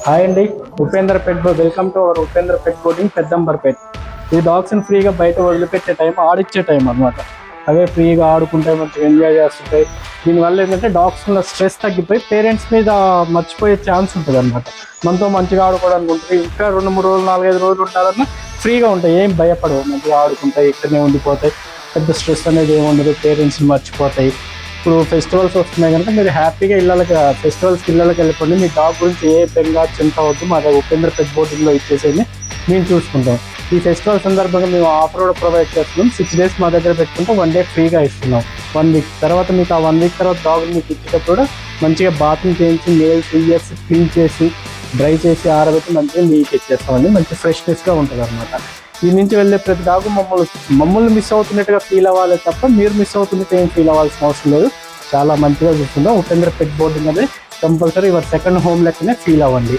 Hi అండి, Upendra pet board. Welcome to our Upendra pet boarding Peddamberpet. ఈ డాగ్స్ని ఫ్రీగా బయట వదిలిపెట్టే టైం, ఆడిచ్చే టైం అనమాట. అవే ఫ్రీగా ఆడుకుంటాయి, మంచిగా ఎంజాయ్ చేస్తుంటాయి. దీనివల్ల ఏంటంటే డాగ్స్లో స్ట్రెస్ తగ్గిపోయి పేరెంట్స్ మీద మర్చిపోయే ఛాన్స్ ఉంటుంది అనమాట. మనతో మంచిగా ఆడుకోవడానికి ఉంటుంది. ఇంకా 2-3 రోజులు 4-5 రోజులు ఉండాలన్నా ఫ్రీగా ఉంటాయి, ఏం భయపడవు, మంచిగా ఆడుకుంటాయి, ఇక్కడనే ఉండిపోతాయి. పెద్ద స్ట్రెస్ అనేది ఏమి ఉండదు, పేరెంట్స్ని మర్చిపోతాయి. ఇప్పుడు ఫెస్టివల్స్ వస్తున్నాయి కనుక మీరు హ్యాపీగా ఫెస్టివల్స్కి ఇళ్ళకి వెళ్ళిపోండి. మీ డాగ్ గురించి ఏ బెంగా చింత అవద్దు, మా దగ్గర ఉపేంద్ర పెట్ బోర్డింగ్లో ఇచ్చేసేది మేము చూసుకుంటాం. ఈ ఫెస్టివల్ సందర్భంగా మేము ఆఫర్ కూడా ప్రొవైడ్ చేస్తున్నాం. 6 days మా దగ్గర పెట్టుకుంటే 1 day ఫ్రీగా ఇస్తున్నాం. 1 week తర్వాత మీకు ఆ 1 week తర్వాత డాగ్ మీకు ఇచ్చేటప్పుడు కూడా మంచిగా బాతింగ్ చేయించి, నేల్స్ ఇయర్స్ క్లీన్ చేసి, డ్రై చేసి, ఆరబెట్టి మంచిగా మీకు ఇచ్చేస్తామండి. మంచి ఫ్రెష్నెస్గా ఉంటుంది అనమాట. ఈ నుంచి వెళ్ళే ప్రతి డాగు మమ్మల్ని మిస్ అవుతున్నట్టుగా ఫీల్ అవ్వాలి తప్ప మీరు మిస్ అవుతున్నట్టు ఏం ఫీల్ అవ్వాల్సిన అవసరం లేదు. చాలా మంచిగా చూస్తున్నాం. ఉపేంద్ర పెట్ బోర్డింగ్ అనేది కంపల్సరీ యువర్ సెకండ్ హోమ్ లెక్కనే ఫీల్ అవ్వండి.